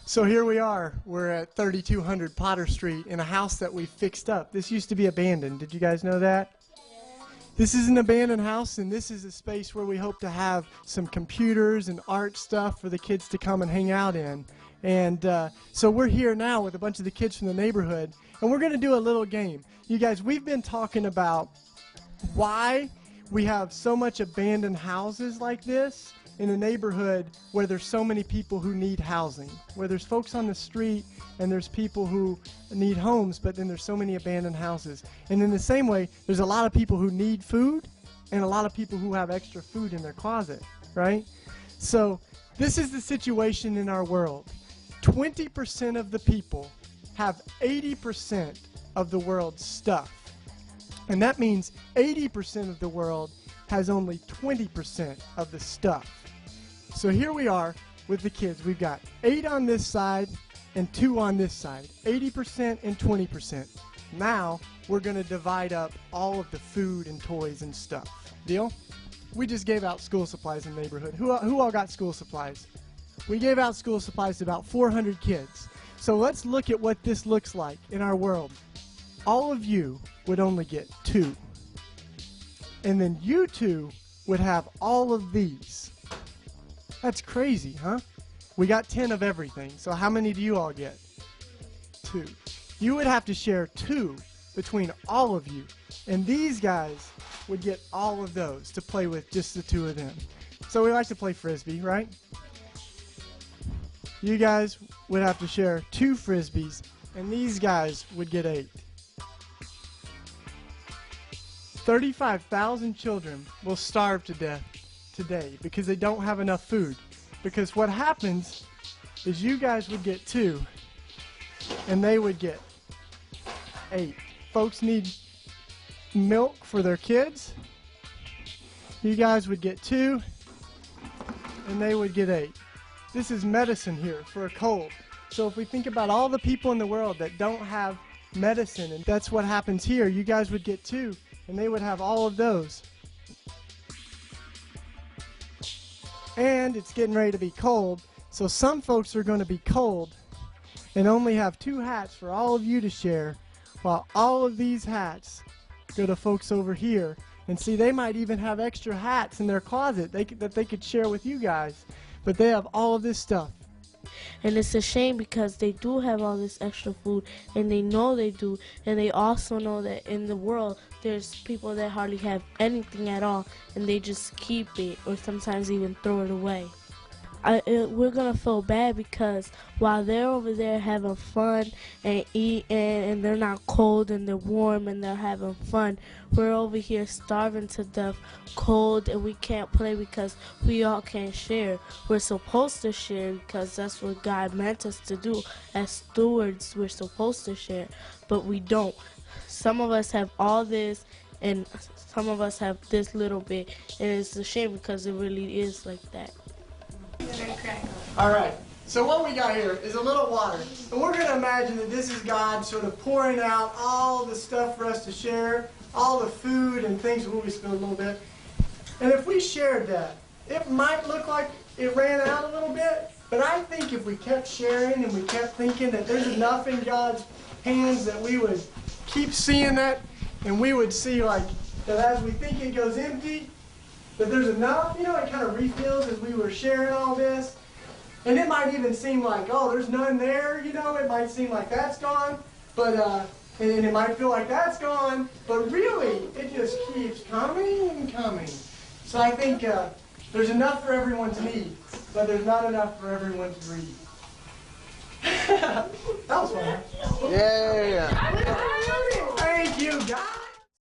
So here we are. We're at 3200 Potter Street in a house that we fixed up. This used to be abandoned. Did you guys know that? This is an abandoned house, and this is a space where we hope to have some computers and art stuff for the kids to come and hang out in. And so we're here now with a bunch of the kids from the neighborhood, and we're going to do a little game. You guys, we've been talking about why we have so much abandoned houses like this in a neighborhood where there's so many people who need housing, where there's folks on the street and there's people who need homes, but then there's so many abandoned houses. And in the same way, there's a lot of people who need food and a lot of people who have extra food in their closet, right? So this is the situation in our world. 20% of the people have 80% of the world's stuff. And that means 80% of the world has only 20% of the stuff. So here we are with the kids. We've got 8 on this side and 2 on this side. 80% and 20%. Now we're going to divide up all of the food and toys and stuff. Deal? We just gave out school supplies in the neighborhood. Who all got school supplies? We gave out school supplies to about 400 kids. So let's look at what this looks like in our world. All of you would only get 2. And then you 2 would have all of these. That's crazy, huh? We got 10 of everything. So how many do you all get? 2. You would have to share 2 between all of you. And these guys would get all of those to play with, just the 2 of them. So we like to play Frisbee, right? You guys would have to share 2 Frisbees, and these guys would get 8. 35,000 children will starve to death today because they don't have enough food. Because what happens is you guys would get 2 and they would get 8. Folks need milk for their kids. You guys would get 2 and they would get 8. This is medicine here for a cold. So if we think about all the people in the world that don't have medicine, and that's what happens here, you guys would get 2 and they would have all of those. And it's getting ready to be cold, so some folks are going to be cold and only have 2 hats for all of you to share, while all of these hats go to folks over here. And see, they might even have extra hats in their closet that they could share with you guys, but they have all of this stuff. And it's a shame because they do have all this extra food, and they know they do, and they also know that in the world there's people that hardly have anything at all, and they just keep it or sometimes even throw it away. We're gonna feel bad because while they're over there having fun and eating, and they're not cold and they're warm and they're having fun, we're over here starving to death, cold, and we can't play because we all can't share. We're supposed to share because that's what God meant us to do. As stewards, we're supposed to share, but we don't. Some of us have all this and some of us have this little bit, and it's a shame because it really is like that. Alright, so what we got here is a little water. And we're going to imagine that this is God sort of pouring out all the stuff for us to share, all the food and things. We'll spill a little bit. And if we shared that, it might look like it ran out a little bit, but I think if we kept sharing and we kept thinking that there's enough in God's hands, that we would keep seeing that, and we would see like that as we think it goes empty, that there's enough. You know, it kind of refills as we were sharing all this. And it might even seem like, oh, there's none there, you know, it might seem like that's gone, but, and it might feel like that's gone, but really, it just keeps coming and coming. So I think there's enough for everyone's need, but there's not enough for everyone's greed. That was fun. Yeah. Thank you, guys.